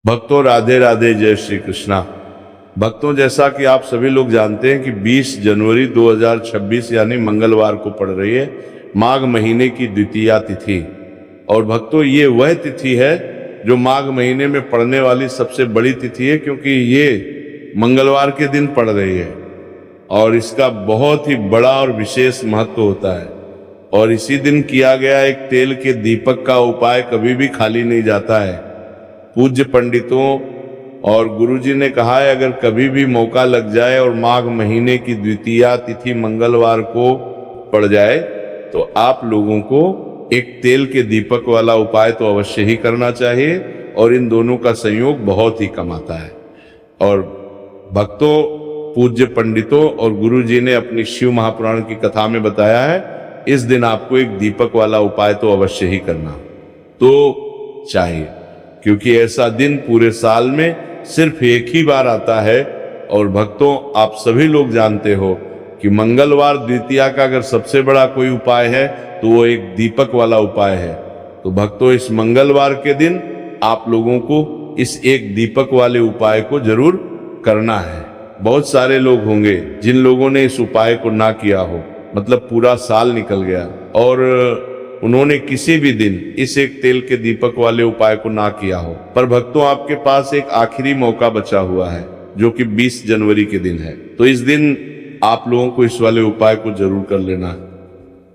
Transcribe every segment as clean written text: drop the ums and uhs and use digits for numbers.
भक्तों राधे राधे, जय श्री कृष्णा। भक्तों, जैसा कि आप सभी लोग जानते हैं कि 20 जनवरी 2026 यानी मंगलवार को पड़ रही है माघ महीने की द्वितीया तिथि। और भक्तों, ये वह तिथि है जो माघ महीने में पड़ने वाली सबसे बड़ी तिथि है, क्योंकि ये मंगलवार के दिन पड़ रही है और इसका बहुत ही बड़ा और विशेष महत्व होता है। और इसी दिन किया गया एक तेल के दीपक का उपाय कभी भी खाली नहीं जाता है। पूज्य पंडितों और गुरुजी ने कहा है, अगर कभी भी मौका लग जाए और माघ महीने की द्वितीया तिथि मंगलवार को पड़ जाए तो आप लोगों को एक तेल के दीपक वाला उपाय तो अवश्य ही करना चाहिए, और इन दोनों का संयोग बहुत ही कम आता है। और भक्तों, पूज्य पंडितों और गुरुजी ने अपनी शिव महापुराण की कथा में बताया है, इस दिन आपको एक दीपक वाला उपाय तो अवश्य ही करना तो चाहिए, क्योंकि ऐसा दिन पूरे साल में सिर्फ एक ही बार आता है। और भक्तों, आप सभी लोग जानते हो कि मंगलवार द्वितीया का अगर सबसे बड़ा कोई उपाय है तो वो एक दीपक वाला उपाय है। तो भक्तों, इस मंगलवार के दिन आप लोगों को इस एक दीपक वाले उपाय को जरूर करना है। बहुत सारे लोग होंगे जिन लोगों ने इस उपाय को ना किया हो, मतलब पूरा साल निकल गया और उन्होंने किसी भी दिन इस एक तेल के दीपक वाले उपाय को ना किया हो। पर भक्तों, आपके पास एक आखिरी मौका बचा हुआ है जो कि 20 जनवरी के दिन है। तो इस दिन आप लोगों को इस वाले उपाय को जरूर कर लेना है।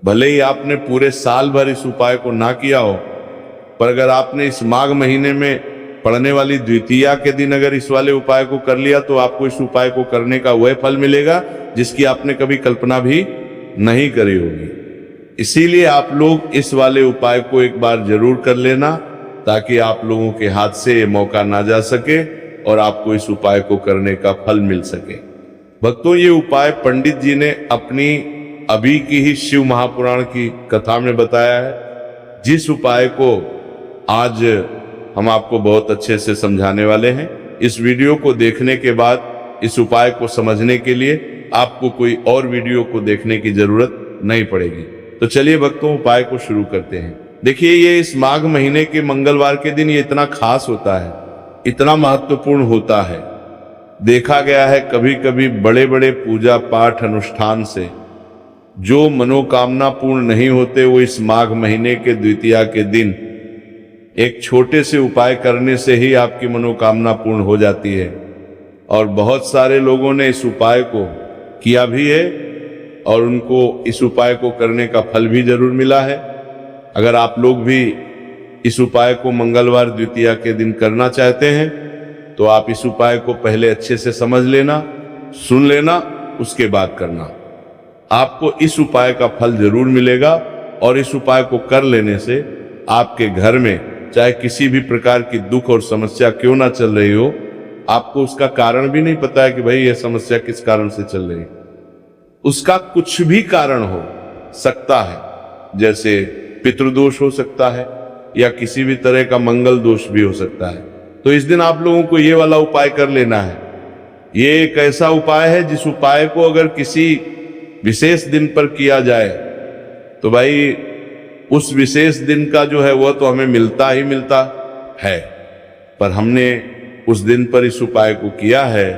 भले ही आपने पूरे साल भर इस उपाय को ना किया हो, पर अगर आपने इस माघ महीने में पड़ने वाली द्वितीया के दिन अगर इस वाले उपाय को कर लिया तो आपको इस उपाय को करने का वह फल मिलेगा जिसकी आपने कभी कल्पना भी नहीं करी होगी। इसीलिए आप लोग इस वाले उपाय को एक बार जरूर कर लेना, ताकि आप लोगों के हाथ से ये मौका ना जा सके और आपको इस उपाय को करने का फल मिल सके। भक्तों, ये उपाय पंडित जी ने अपनी अभी की ही शिव महापुराण की कथा में बताया है, जिस उपाय को आज हम आपको बहुत अच्छे से समझाने वाले हैं। इस वीडियो को देखने के बाद इस उपाय को समझने के लिए आपको कोई और वीडियो को देखने की जरूरत नहीं पड़ेगी। तो चलिए भक्तों, उपाय को शुरू करते हैं। देखिए, ये इस माघ महीने के मंगलवार के दिन ये इतना खास होता है, इतना महत्वपूर्ण होता है। देखा गया है कभी कभी बड़े बड़े पूजा पाठ अनुष्ठान से जो मनोकामना पूर्ण नहीं होते, वो इस माघ महीने के द्वितीया के दिन एक छोटे से उपाय करने से ही आपकी मनोकामना पूर्ण हो जाती है। और बहुत सारे लोगों ने इस उपाय को किया भी है और उनको इस उपाय को करने का फल भी जरूर मिला है। अगर आप लोग भी इस उपाय को मंगलवार द्वितीया के दिन करना चाहते हैं तो आप इस उपाय को पहले अच्छे से समझ लेना, सुन लेना, उसके बाद करना। आपको इस उपाय का फल जरूर मिलेगा। और इस उपाय को कर लेने से आपके घर में चाहे किसी भी प्रकार की दुख और समस्या क्यों ना चल रही हो, आपको उसका कारण भी नहीं पता है कि भाई यह समस्या किस कारण से चल रही है, उसका कुछ भी कारण हो सकता है। जैसे पितृदोष हो सकता है या किसी भी तरह का मंगल दोष भी हो सकता है। तो इस दिन आप लोगों को ये वाला उपाय कर लेना है। ये एक ऐसा उपाय है जिस उपाय को अगर किसी विशेष दिन पर किया जाए तो भाई उस विशेष दिन का जो है वह तो हमें मिलता ही मिलता है। पर हमने उस दिन पर इस उपाय को किया है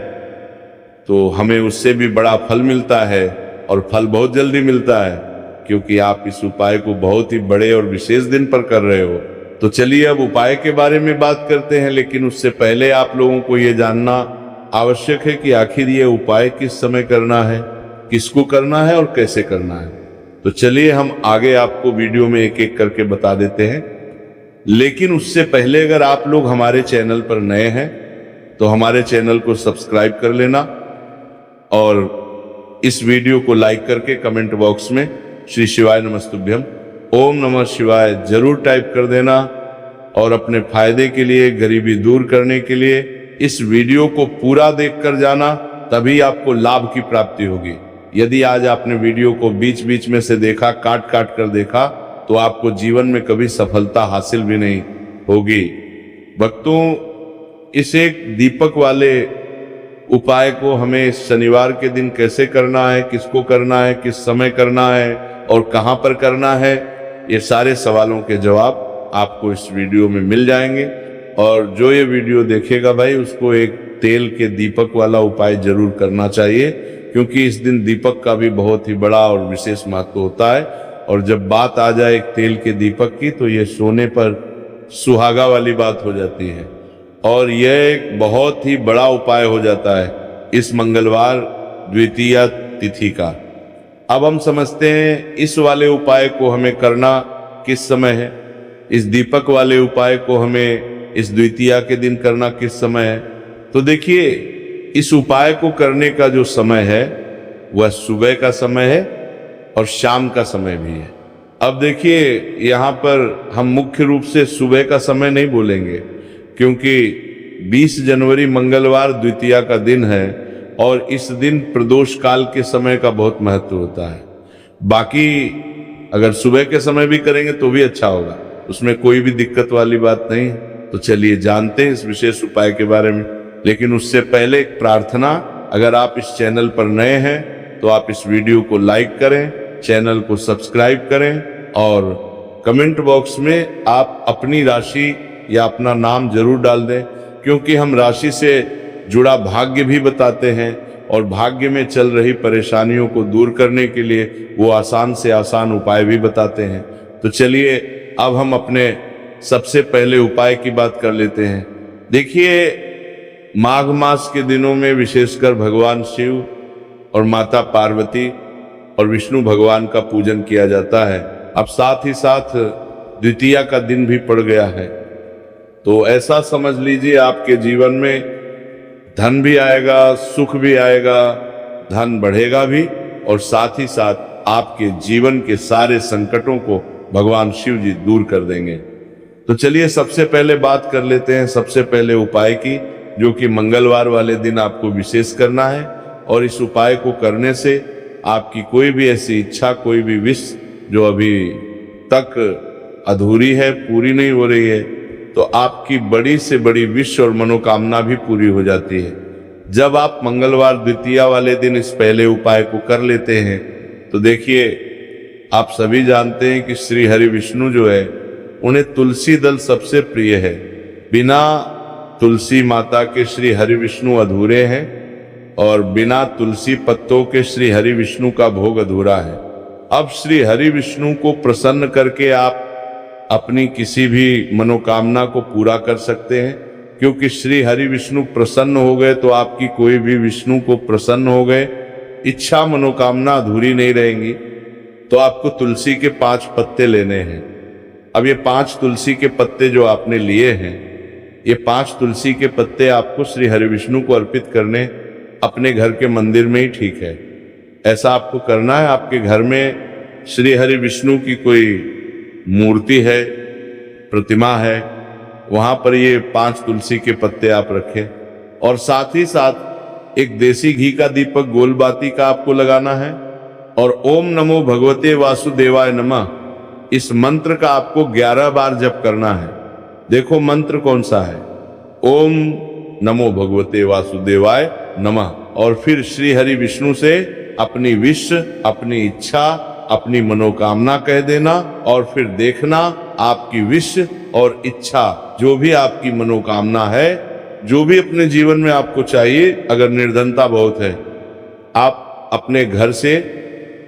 तो हमें उससे भी बड़ा फल मिलता है, और फल बहुत जल्दी मिलता है, क्योंकि आप इस उपाय को बहुत ही बड़े और विशेष दिन पर कर रहे हो। तो चलिए अब उपाय के बारे में बात करते हैं, लेकिन उससे पहले आप लोगों को ये जानना आवश्यक है कि आखिर ये उपाय किस समय करना है, किसको करना है और कैसे करना है। तो चलिए हम आगे आपको वीडियो में एक एक करके बता देते हैं। लेकिन उससे पहले अगर आप लोग हमारे चैनल पर नए हैं तो हमारे चैनल को सब्सक्राइब कर लेना और इस वीडियो को लाइक करके कमेंट बॉक्स में श्री शिवाय नमस्तुभ्यम, ओम नमः शिवाय जरूर टाइप कर देना। और अपने फायदे के लिए, गरीबी दूर करने के लिए इस वीडियो को पूरा देख कर जाना, तभी आपको लाभ की प्राप्ति होगी। यदि आज आपने वीडियो को बीच बीच में से देखा, काट काट कर देखा, तो आपको जीवन में कभी सफलता हासिल भी नहीं होगी। भक्तों, इस एक दीपक वाले उपाय को हमें शनिवार के दिन कैसे करना है, किसको करना है, किस समय करना है और कहां पर करना है, ये सारे सवालों के जवाब आपको इस वीडियो में मिल जाएंगे। और जो ये वीडियो देखेगा भाई उसको एक तेल के दीपक वाला उपाय जरूर करना चाहिए, क्योंकि इस दिन दीपक का भी बहुत ही बड़ा और विशेष महत्व होता है। और जब बात आ जाए एक तेल के दीपक की तो ये सोने पर सुहागा वाली बात हो जाती है, और यह एक बहुत ही बड़ा उपाय हो जाता है इस मंगलवार द्वितीया तिथि का। अब हम समझते हैं इस वाले उपाय को हमें करना किस समय है, इस दीपक वाले उपाय को हमें इस द्वितीया के दिन करना किस समय है। तो देखिए, इस उपाय को करने का जो समय है वह सुबह का समय है और शाम का समय भी है। अब देखिए, यहाँ पर हम मुख्य रूप से सुबह का समय नहीं बोलेंगे, क्योंकि 20 जनवरी मंगलवार द्वितीया का दिन है और इस दिन प्रदोष काल के समय का बहुत महत्व होता है। बाकी अगर सुबह के समय भी करेंगे तो भी अच्छा होगा, उसमें कोई भी दिक्कत वाली बात नहीं है। तो चलिए जानते हैं इस विशेष उपाय के बारे में। लेकिन उससे पहले एक प्रार्थना, अगर आप इस चैनल पर नए हैं तो आप इस वीडियो को लाइक करें, चैनल को सब्सक्राइब करें और कमेंट बॉक्स में आप अपनी राशि या अपना नाम जरूर डाल दें, क्योंकि हम राशि से जुड़ा भाग्य भी बताते हैं और भाग्य में चल रही परेशानियों को दूर करने के लिए वो आसान से आसान उपाय भी बताते हैं। तो चलिए अब हम अपने सबसे पहले उपाय की बात कर लेते हैं। देखिए, माघ मास के दिनों में विशेषकर भगवान शिव और माता पार्वती और विष्णु भगवान का पूजन किया जाता है। अब साथ ही साथ द्वितीया का दिन भी पड़ गया है, तो ऐसा समझ लीजिए आपके जीवन में धन भी आएगा, सुख भी आएगा, धन बढ़ेगा भी, और साथ ही साथ आपके जीवन के सारे संकटों को भगवान शिव जी दूर कर देंगे। तो चलिए सबसे पहले बात कर लेते हैं सबसे पहले उपाय की, जो कि मंगलवार वाले दिन आपको विशेष करना है। और इस उपाय को करने से आपकी कोई भी ऐसी इच्छा, कोई भी विश जो अभी तक अधूरी है, पूरी नहीं हो रही है, तो आपकी बड़ी से बड़ी विश और मनोकामना भी पूरी हो जाती है। जब आप मंगलवार द्वितीया वाले दिन इस पहले उपाय को कर लेते हैं तो देखिए, आप सभी जानते हैं कि श्री हरि विष्णु जो है उन्हें तुलसी दल सबसे प्रिय है। बिना तुलसी माता के श्री हरि विष्णु अधूरे हैं और बिना तुलसी पत्तों के श्री हरि विष्णु का भोग अधूरा है। अब श्री हरि विष्णु को प्रसन्न करके आप अपनी किसी भी मनोकामना को पूरा कर सकते हैं, क्योंकि श्री हरि विष्णु प्रसन्न हो गए तो आपकी कोई भी विष्णु को प्रसन्न हो गए, इच्छा मनोकामना अधूरी नहीं रहेंगी। तो आपको तुलसी के 5 पत्ते लेने हैं। अब ये 5 तुलसी के पत्ते जो आपने लिए हैं, ये 5 तुलसी के पत्ते आपको श्री हरि विष्णु को अर्पित करने अपने घर के मंदिर में ही ठीक है। ऐसा आपको करना है। आपके घर में श्री हरि विष्णु की कोई मूर्ति है, प्रतिमा है, वहां पर ये 5 तुलसी के पत्ते आप रखें। और साथ ही साथ एक देसी घी का दीपक गोलबाती का आपको लगाना है और ओम नमो भगवते वासुदेवाय नमः, इस मंत्र का आपको 11 बार जप करना है। देखो मंत्र कौन सा है, ओम नमो भगवते वासुदेवाय नमः। और फिर श्री हरि विष्णु से अपनी विश, अपनी इच्छा, अपनी मनोकामना कह देना और फिर देखना आपकी विश और इच्छा, जो भी आपकी मनोकामना है, जो भी अपने जीवन में आपको चाहिए। अगर निर्धनता बहुत है, आप अपने घर से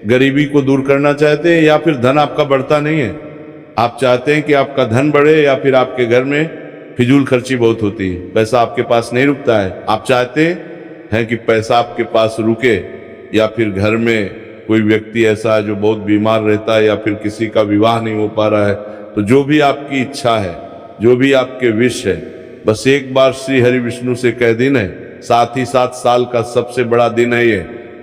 गरीबी को दूर करना चाहते हैं, या फिर धन आपका बढ़ता नहीं है, आप चाहते हैं कि आपका धन बढ़े, या फिर आपके घर में फिजूल खर्ची बहुत होती है, पैसा आपके पास नहीं रुकता है, आप चाहते हैं कि पैसा आपके पास रुके, या फिर घर में कोई व्यक्ति ऐसा है जो बहुत बीमार रहता है, या फिर किसी का विवाह नहीं हो पा रहा है, तो जो भी आपकी इच्छा है, जो भी आपके विश है, बस एक बार श्री हरि विष्णु से कह देना है। साथ ही साथ साल का सबसे बड़ा दिन है ये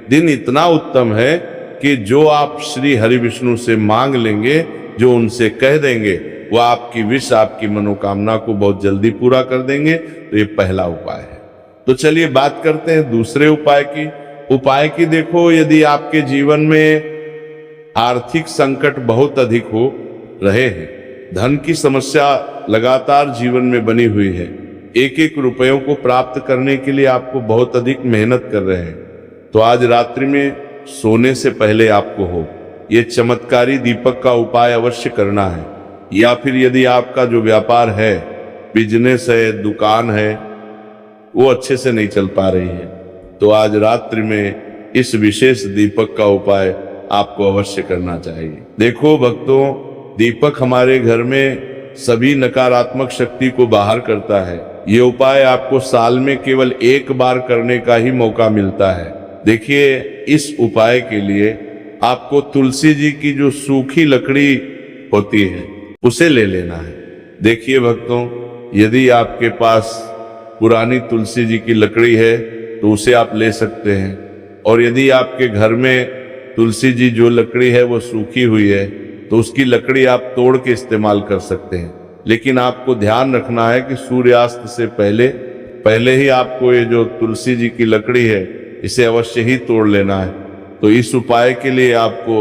दिन, इतना उत्तम है कि जो आप श्री हरि विष्णु से मांग लेंगे, जो उनसे कह देंगे, वह आपकी विश, आपकी मनोकामना को बहुत जल्दी पूरा कर देंगे। तो ये पहला उपाय है। तो चलिए बात करते हैं दूसरे उपाय की। उपाय की देखो, यदि आपके जीवन में आर्थिक संकट बहुत अधिक हो रहे हैं, धन की समस्या लगातार जीवन में बनी हुई है, एक एक रुपयों को प्राप्त करने के लिए आपको बहुत अधिक मेहनत कर रहे हैं, तो आज रात्रि में सोने से पहले आपको हो ये चमत्कारी दीपक का उपाय अवश्य करना है। या फिर यदि आपका जो व्यापार है बिजनेस है, दुकान है, वो अच्छे से नहीं चल पा रही है, तो आज रात्रि में इस विशेष दीपक का उपाय आपको अवश्य करना चाहिए। देखो भक्तों, दीपक हमारे घर में सभी नकारात्मक शक्ति को बाहर करता है। ये उपाय आपको साल में केवल एक बार करने का ही मौका मिलता है। देखिए, इस उपाय के लिए आपको तुलसी जी की जो सूखी लकड़ी होती है उसे ले लेना है। देखिए भक्तों, यदि आपके पास पुरानी तुलसी जी की लकड़ी है तो उसे आप ले सकते हैं, और यदि आपके घर में तुलसी जी जो लकड़ी है वो सूखी हुई है तो उसकी लकड़ी आप तोड़ के इस्तेमाल कर सकते हैं। लेकिन आपको ध्यान रखना है कि सूर्यास्त से पहले ही आपको ये जो तुलसी जी की लकड़ी है इसे अवश्य ही तोड़ लेना है। तो इस उपाय के लिए आपको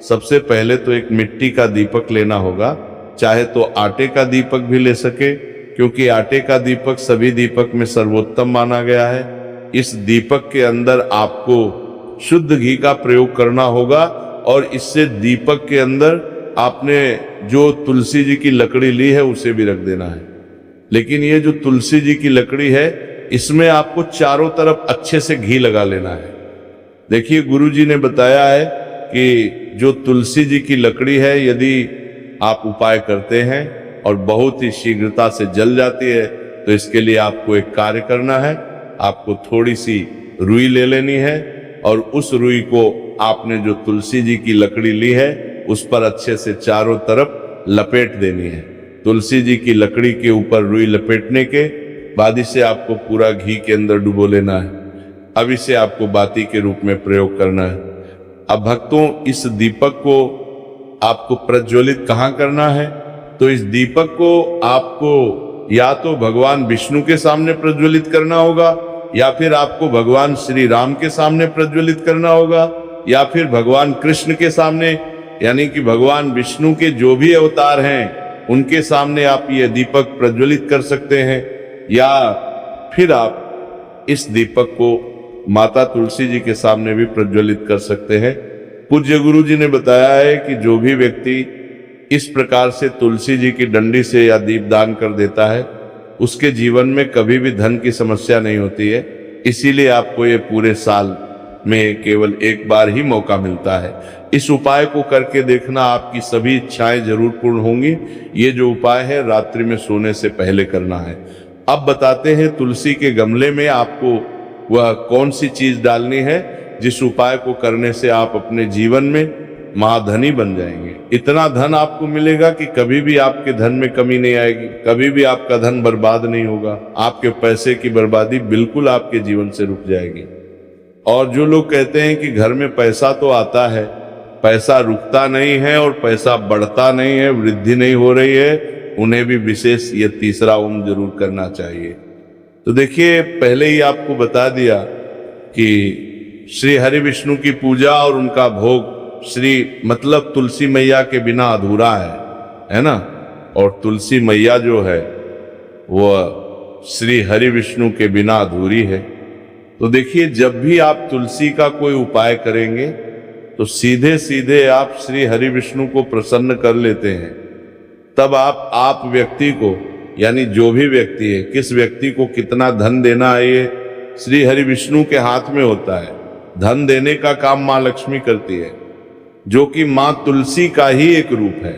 सबसे पहले तो एक मिट्टी का दीपक लेना होगा, चाहे तो आटे का दीपक भी ले सके, क्योंकि आटे का दीपक सभी दीपक में सर्वोत्तम माना गया है। इस दीपक के अंदर आपको शुद्ध घी का प्रयोग करना होगा, और इससे दीपक के अंदर आपने जो तुलसी जी की लकड़ी ली है उसे भी रख देना है। लेकिन ये जो तुलसी जी की लकड़ी है इसमें आपको चारों तरफ अच्छे से घी लगा लेना है। देखिए, गुरु जी ने बताया है कि जो तुलसी जी की लकड़ी है यदि आप उपाय करते हैं और बहुत ही शीघ्रता से जल जाती है, तो इसके लिए आपको एक कार्य करना है। आपको थोड़ी सी रुई ले लेनी है, और उस रुई को आपने जो तुलसी जी की लकड़ी ली है उस पर अच्छे से चारों तरफ लपेट देनी है। तुलसी जी की लकड़ी के ऊपर रुई लपेटने के बाद इसे आपको पूरा घी के अंदर डुबो लेना है। अब इसे आपको बाती के रूप में प्रयोग करना है। अब भक्तों, इस दीपक को आपको प्रज्वलित कहाँ करना है? तो इस दीपक को आपको या तो भगवान विष्णु के सामने प्रज्वलित करना होगा, या फिर आपको भगवान श्री राम के सामने प्रज्वलित करना होगा, या फिर भगवान कृष्ण के सामने, यानी कि भगवान विष्णु के जो भी अवतार हैं उनके सामने आप ये दीपक प्रज्वलित कर सकते हैं। या फिर आप इस दीपक को माता तुलसी जी के सामने भी प्रज्वलित कर सकते हैं। पूज्य गुरु जी ने बताया है कि जो भी व्यक्ति इस प्रकार से तुलसी जी की डंडी से या दीपदान कर देता है उसके जीवन में कभी भी धन की समस्या नहीं होती है। इसीलिए आपको ये पूरे साल में केवल एक बार ही मौका मिलता है। इस उपाय को करके देखना, आपकी सभी इच्छाएं जरूर पूर्ण होंगी। ये जो उपाय है रात्रि में सोने से पहले करना है। अब बताते हैं तुलसी के गमले में आपको वह कौन सी चीज डालनी है जिस उपाय को करने से आप अपने जीवन में महाधनी बन जाएंगे। इतना धन आपको मिलेगा कि कभी भी आपके धन में कमी नहीं आएगी, कभी भी आपका धन बर्बाद नहीं होगा। आपके पैसे की बर्बादी बिल्कुल आपके जीवन से रुक जाएगी। और जो लोग कहते हैं कि घर में पैसा तो आता है, पैसा रुकता नहीं है और पैसा बढ़ता नहीं है, वृद्धि नहीं हो रही है, उन्हें भी विशेष ये तीसरा ओम जरूर करना चाहिए। तो देखिए, पहले ही आपको बता दिया कि श्री हरि विष्णु की पूजा और उनका भोग श्री मतलब तुलसी मैया के बिना अधूरा है ना। और तुलसी मैया जो है वह श्री हरि विष्णु के बिना अधूरी है। तो देखिए, जब भी आप तुलसी का कोई उपाय करेंगे तो सीधे सीधे आप श्री हरि विष्णु को प्रसन्न कर लेते हैं। तब आप व्यक्ति को, यानी जो भी व्यक्ति है, किस व्यक्ति को कितना धन देना है ये श्री हरि विष्णु के हाथ में होता है। धन देने का काम माँ लक्ष्मी करती है, जो कि माँ तुलसी का ही एक रूप है।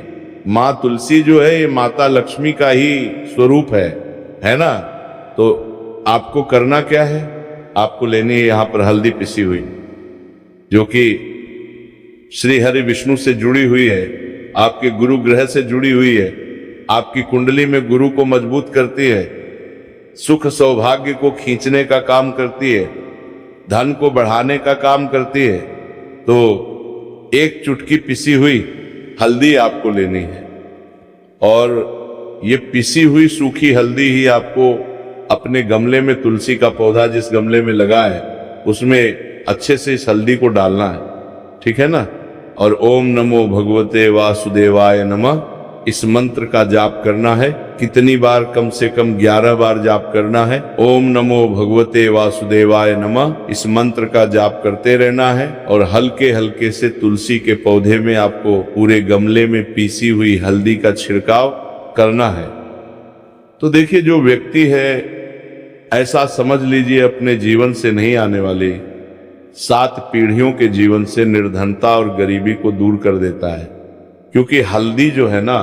माँ तुलसी जो है ये माता लक्ष्मी का ही स्वरूप है ना। तो आपको करना क्या है? आपको लेनी है यहाँ पर हल्दी पिसी हुई, जो कि श्री हरि विष्णु से जुड़ी हुई है, आपके गुरु ग्रह से जुड़ी हुई है, आपकी कुंडली में गुरु को मजबूत करती है, सुख सौभाग्य को खींचने का काम करती है, धन को बढ़ाने का काम करती है। तो एक चुटकी पिसी हुई हल्दी आपको लेनी है, और ये पिसी हुई सूखी हल्दी ही आपको अपने गमले में, तुलसी का पौधा जिस गमले में लगा है उसमें अच्छे से इस हल्दी को डालना है, ठीक है ना। और ओम नमो भगवते वासुदेवाय नमः इस मंत्र का जाप करना है। कितनी बार? कम से कम 11 बार जाप करना है। ओम नमो भगवते वासुदेवाय नमः इस मंत्र का जाप करते रहना है, और हल्के हल्के से तुलसी के पौधे में आपको पूरे गमले में पीसी हुई हल्दी का छिड़काव करना है। तो देखिए, जो व्यक्ति है ऐसा समझ लीजिए अपने जीवन से नहीं आने वाली 7 पीढ़ियों के जीवन से निर्धनता और गरीबी को दूर कर देता है। क्योंकि हल्दी जो है ना,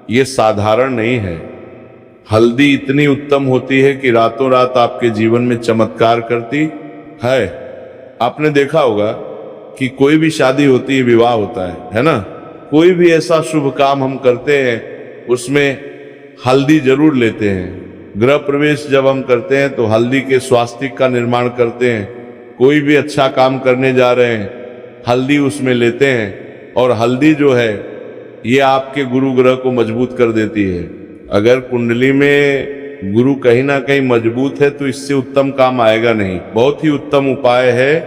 ये साधारण नहीं है। हल्दी इतनी उत्तम होती है कि रातों रात आपके जीवन में चमत्कार करती है। आपने देखा होगा कि कोई भी शादी होती है, विवाह होता है ना, कोई भी ऐसा शुभ काम हम करते हैं उसमें हल्दी जरूर लेते हैं। गृह प्रवेश जब हम करते हैं तो हल्दी के स्वास्तिक का निर्माण करते हैं। कोई भी अच्छा काम करने जा रहे हैं, हल्दी उसमें लेते हैं। और हल्दी जो है ये आपके गुरु ग्रह को मजबूत कर देती है। अगर कुंडली में गुरु कहीं ना कहीं मजबूत है तो इससे उत्तम काम आएगा नहीं। बहुत ही उत्तम उपाय है,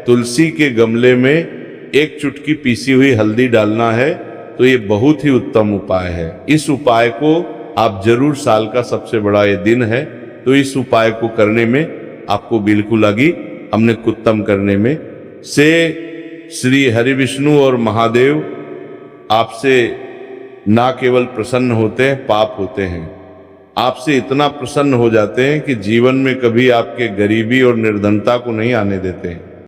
तुलसी के गमले में 1 चुटकी पीसी हुई हल्दी डालना है, तो ये बहुत ही उत्तम उपाय है। इस उपाय को आप जरूर, साल का सबसे बड़ा ये दिन है, तो इस उपाय को करने में आपको बिल्कुल लगी हमने उत्तम करने में से श्री हरि विष्णु और महादेव आपसे ना केवल प्रसन्न होते हैं, पाप होते हैं। आपसे इतना प्रसन्न हो जाते हैं कि जीवन में कभी आपके गरीबी और निर्धनता को नहीं आने देते हैं।